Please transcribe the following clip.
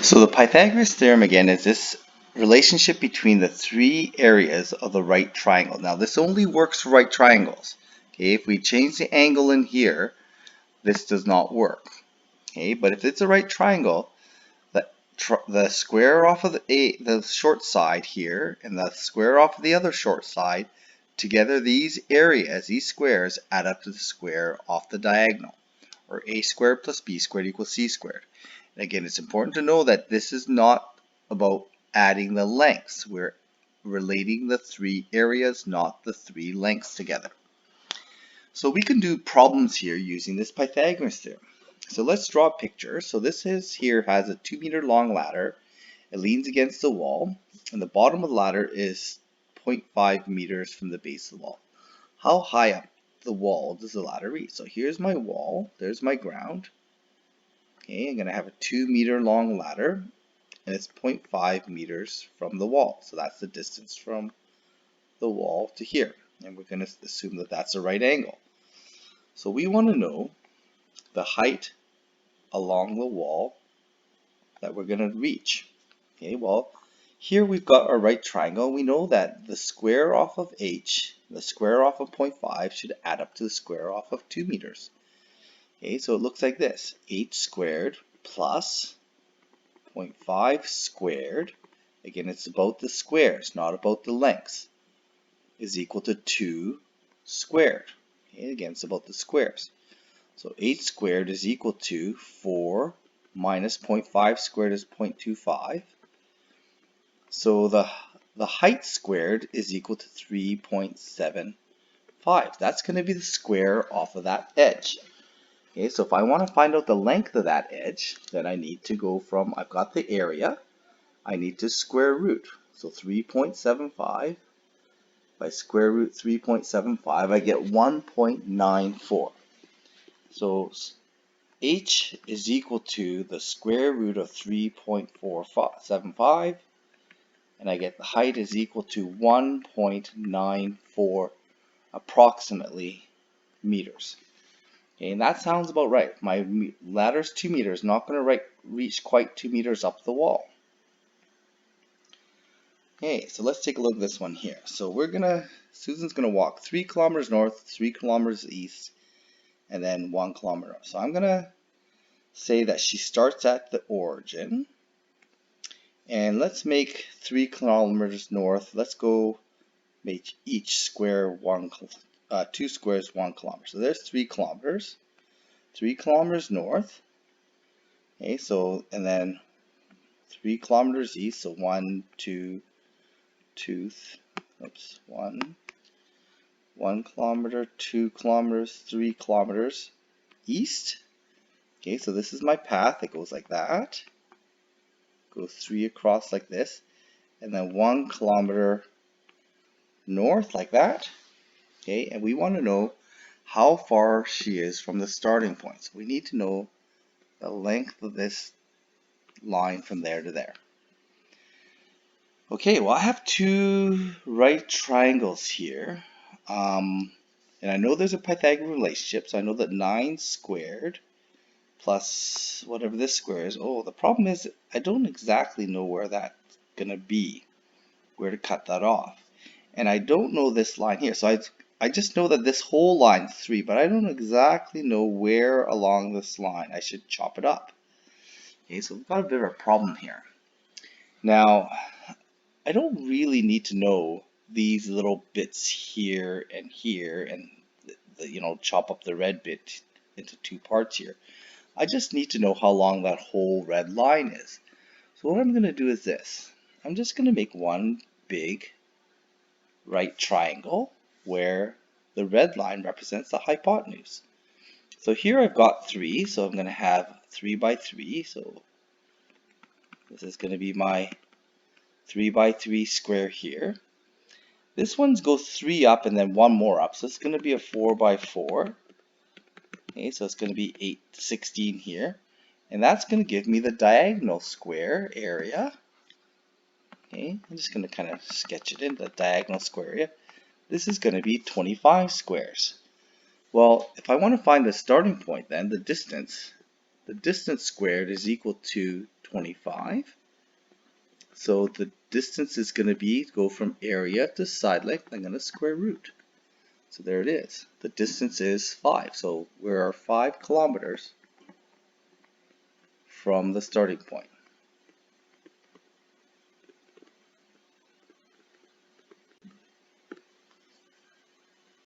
So the Pythagoras theorem again is this relationship between the three areas of the right triangle. Now this only works for right triangles. Okay, if we change the angle in here, this does not work. Okay, but if it's a right triangle, the square off of the short side here and the square off of the other short side, together these areas, these squares, add up to the square off the diagonal, or a squared plus b squared equals c squared. And again, it's important to know that this is not about adding the lengths. We're relating the three areas, not the three lengths together. So we can do problems here using this Pythagoras theorem. So let's draw a picture. So this is here has a 2-meter long ladder. It leans against the wall, and the bottom of the ladder is 0.5 meters from the base of the wall. How high up the wall does the ladder reach? So here's my wall, there's my ground. Okay, I'm going to have a 2-meter long ladder, and it's 0.5 meters from the wall. So that's the distance from the wall to here. And we're going to assume that that's a right angle. So we want to know the height along the wall that we're going to reach. Okay, well, here we've got our right triangle. We know that the square off of h, the square off of 0.5 should add up to the square off of 2 meters. Okay, so it looks like this. H squared plus 0.5 squared, again it's about the squares, not about the lengths, is equal to 2 squared. Okay, again it's about the squares. So h squared is equal to 4 minus 0.5 squared is 0.25. So the height squared is equal to 3.75. That's going to be the square off of that edge. Okay, so if I want to find out the length of that edge, then I need to go from, I've got the area, I need to square root. So 3.75 by square root 3.75, I get 1.94. So h is equal to the square root of 3.475, and I get the height is equal to 1.94 approximately meters. Okay, and that sounds about right. My ladder's 2 meters, not going to reach quite 2 meters up the wall. Okay, so let's take a look at this one here. So Susan's gonna walk 3 kilometers north, 3 kilometers east, and then 1 kilometer up. So I'm gonna say that she starts at the origin, and let's make 3 kilometers north. Let's go make each square 2 squares 1 kilometer. So there's 3 kilometers. 3 kilometers north. Okay, so and then 3 kilometers east. So 1 kilometer, 2 kilometers, 3 kilometers east. Okay, so this is my path. It goes like that. Goes 3 across like this, and then 1 kilometer north like that. Okay, and we want to know how far she is from the starting point. So we need to know the length of this line from there to there. Okay, well I have 2 right triangles here. And I know there's a Pythagorean relationship, so I know that 9 squared plus whatever this square is. Oh, the problem is I don't exactly know where that's going to be, where to cut that off. And I don't know this line here, so I just know that this whole line is 3, but I don't exactly know where along this line I should chop it up. Okay, so we've got a bit of a problem here. Now, I don't really need to know these little bits here and chop up the red bit into 2 parts here. I just need to know how long that whole red line is. So what I'm going to do is this. I'm just going to make one big right triangle where the red line represents the hypotenuse. So here I've got 3, so I'm going to have 3 by 3. So this is going to be my 3 by 3 square here. This one goes 3 up and then 1 more up, so it's going to be a 4 by 4. Okay, so it's going to be 16 here, and that's going to give me the diagonal square area. Okay, I'm just going to kind of sketch it in the diagonal square area. This is going to be 25 squares. Well, if I want to find the starting point, then the distance the distance squared is equal to 25. So the distance is going to be, go from area to side length, I'm going to square root. So there it is. The distance is 5. So we are 5 kilometers from the starting point.